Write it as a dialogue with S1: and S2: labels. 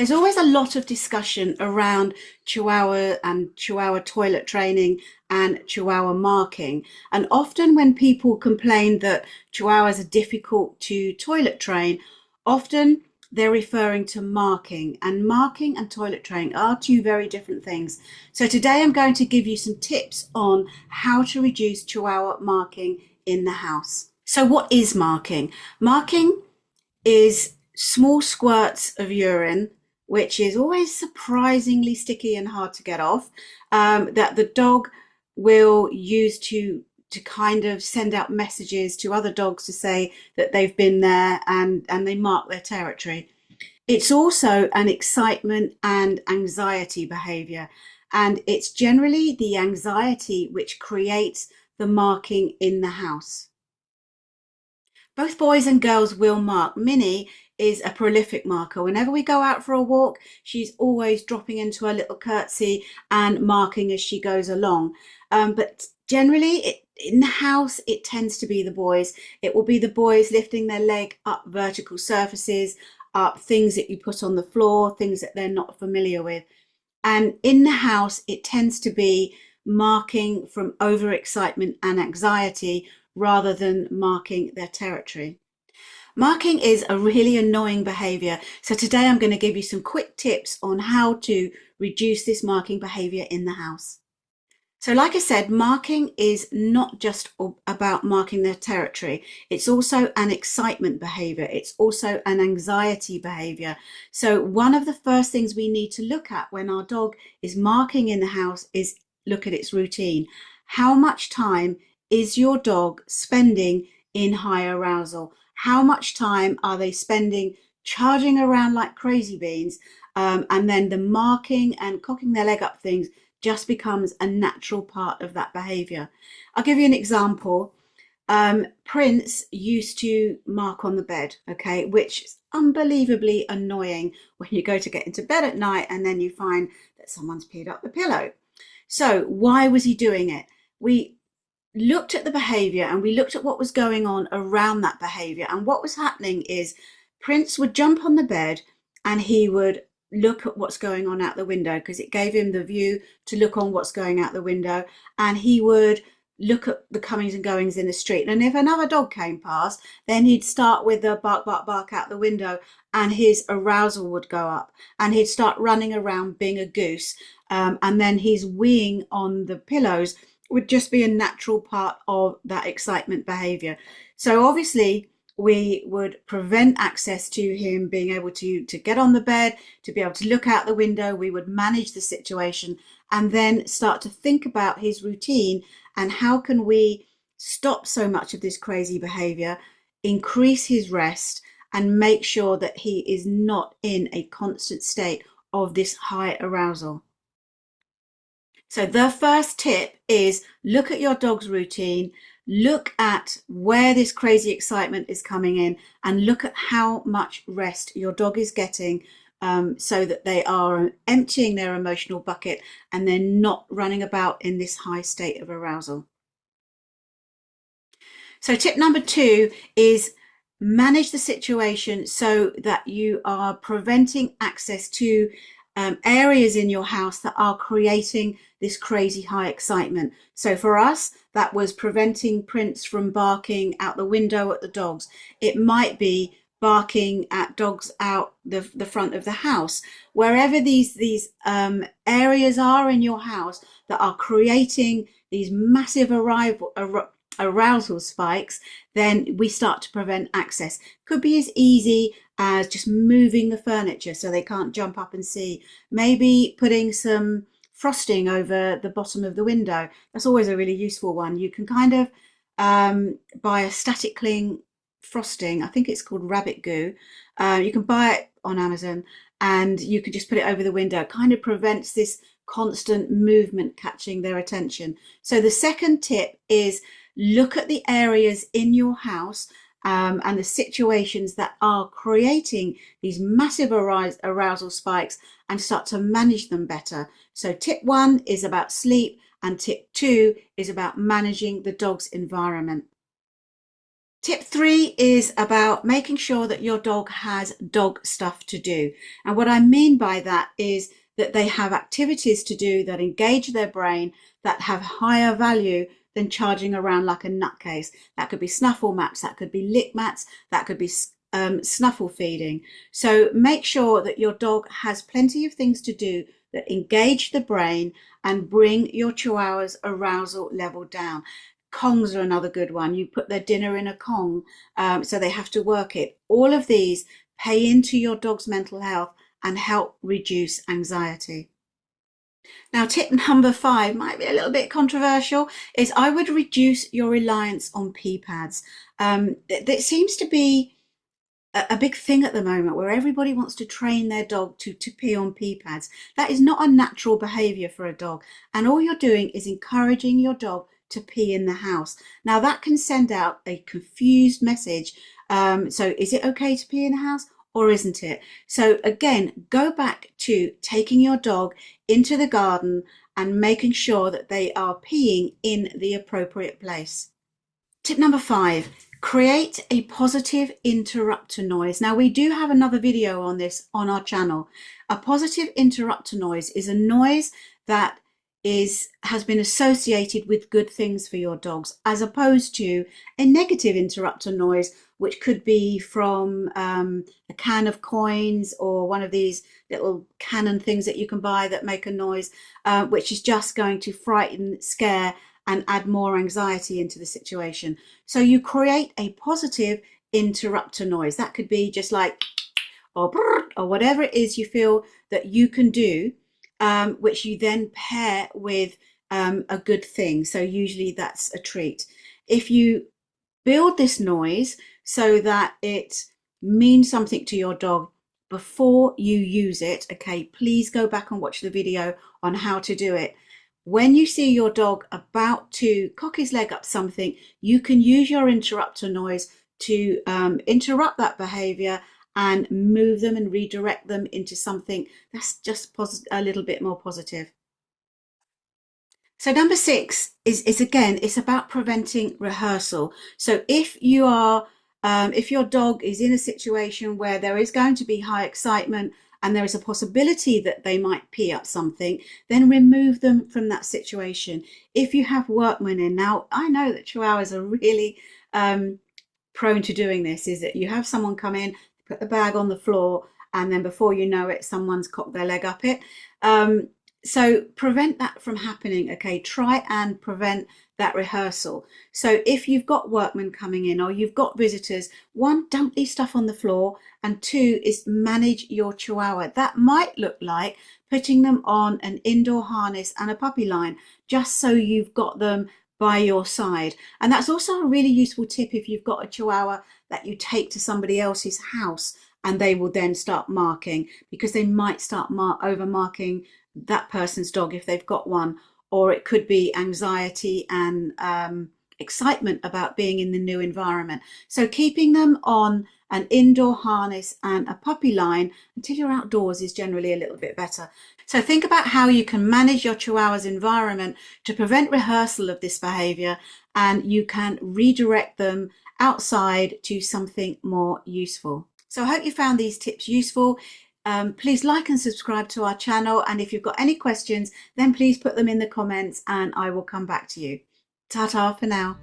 S1: There's always a lot of discussion around Chihuahua and Chihuahua toilet training and Chihuahua marking. And often when people complain that Chihuahuas are difficult to toilet train, often they're referring to marking. And marking and toilet training are two very different things. So today I'm going to give you some tips on how to reduce Chihuahua marking in the house. So what is marking? Marking is small squirts of urine, which is always surprisingly sticky and hard to get off, that the dog will use to kind of send out messages to other dogs to say that they've been there, and they mark their territory. It's also an excitement and anxiety behavior, and it's generally the anxiety which creates the marking in the house. Both boys and girls will mark. Minnie is a prolific marker. Whenever we go out for a walk, she's always dropping into a little curtsy and marking as she goes along. But generally, in the house, it tends to be the boys. It will be the boys lifting their leg up vertical surfaces, up things that you put on the floor, things that they're not familiar with. And in the house, it tends to be marking from overexcitement and anxiety rather than marking their territory. Marking is a really annoying behavior. So today I'm going to give you some quick tips on how to reduce this marking behavior in the house. So like I said, marking is not just about marking their territory. It's also an excitement behavior. It's also an anxiety behavior. So one of the first things we need to look at when our dog is marking in the house is look at its routine. How much time is your dog spending in high arousal? How much time are they spending charging around like crazy beans? And then the marking and cocking their leg up things just becomes a natural part of that behavior. I'll give you an example. Prince used to mark on the bed, okay, which is unbelievably annoying when you go to get into bed at night and then you find that someone's peed up the pillow. So why was he doing it? We looked at the behavior and we looked at what was going on around that behavior, and what was happening is Prince would jump on the bed and he would look at what's going on out the window because it gave him the view to look on what's going out the window, and he would look at the comings and goings in the street. And if another dog came past, then he'd start with the bark, bark, bark out the window, and his arousal would go up and he'd start running around being a goose, and then his weeing on the pillows would just be a natural part of that excitement behavior. So obviously we would prevent access to him being able to get on the bed, to be able to look out the window. We would manage the situation and then start to think about his routine and how can we stop so much of this crazy behavior, increase his rest, and make sure that he is not in a constant state of this high arousal. So the first tip is look at your dog's routine, look at where this crazy excitement is coming in, and look at how much rest your dog is getting, so that they are emptying their emotional bucket and they're not running about in this high state of arousal. So tip number 2 is manage the situation so that you are preventing access to areas in your house that are creating this crazy high excitement. So for us, that was preventing Prince from barking out the window at the dogs. It might be barking at dogs out the front of the house. Wherever these areas are in your house that are creating these massive arousal spikes, then we start to prevent access. Could be as easy as just moving the furniture so they can't jump up and see. Maybe putting some frosting over the bottom of the window. That's always a really useful one. You can kind of buy a static cling frosting. I think it's called rabbit goo. You can buy it on Amazon and you can just put it over the window. It kind of prevents this constant movement catching their attention. So the second tip is look at the areas in your house and the situations that are creating these massive arousal spikes and start to manage them better. So tip 1 is about sleep and tip 2 is about managing the dog's environment. Tip 3 is about making sure that your dog has dog stuff to do. And what I mean by that is that they have activities to do that engage their brain, that have higher value than charging around like a nutcase. That could be snuffle mats, that could be lick mats, that could be snuffle feeding. So make sure that your dog has plenty of things to do that engage the brain and bring your Chihuahua's arousal level down. Kongs are another good one. You put their dinner in a Kong, so they have to work it. All of these pay into your dog's mental health and help reduce anxiety. Now, tip number 5 might be a little bit controversial, is I would reduce your reliance on pee pads. It seems to be a big thing at the moment where everybody wants to train their dog to pee on pee pads. That is not a natural behavior for a dog. And all you're doing is encouraging your dog to pee in the house. Now that can send out a confused message. So is it okay to pee in the house or isn't it? So again, go back to taking your dog into the garden and making sure that they are peeing in the appropriate place. Tip number 5, create a positive interrupter noise. Now we do have another video on this on our channel. A positive interrupter noise is a noise that has been associated with good things for your dogs, as opposed to a negative interrupter noise, which could be from a can of coins or one of these little cannon things that you can buy that make a noise, which is just going to frighten, scare, and add more anxiety into the situation. So you create a positive interrupter noise. That could be just like, or whatever it is you feel that you can do, which you then pair with a good thing. So usually that's a treat. If you build this noise so that it means something to your dog before you use it, okay, please go back and watch the video on how to do it. When you see your dog about to cock his leg up something, you can use your interrupter noise to interrupt that behavior and move them and redirect them into something that's just a little bit more positive. So number 6 is again, it's about preventing rehearsal. So if your dog is in a situation where there is going to be high excitement and there is a possibility that they might pee up something, then remove them from that situation. If you have workmen in, now I know that Chihuahuas are really prone to doing this, is that you have someone come in, put the bag on the floor, and then before you know it, someone's cocked their leg up it. So prevent that from happening, okay? Try and prevent that rehearsal. So if you've got workmen coming in or you've got visitors, 1, don't leave stuff on the floor, and 2 is manage your Chihuahua. That might look like putting them on an indoor harness and a puppy line, just so you've got them by your side. And that's also a really useful tip if you've got a Chihuahua that you take to somebody else's house and they will then start marking, because they might start over marking that person's dog if they've got one, or it could be anxiety and excitement about being in the new environment. So keeping them on an indoor harness and a puppy line until you're outdoors is generally a little bit better. So think about how you can manage your Chihuahua's environment to prevent rehearsal of this behavior, and you can redirect them outside to something more useful. So I hope you found these tips useful. Please like and subscribe to our channel, and if you've got any questions, then please put them in the comments and I will come back to you. Ta-ta for now.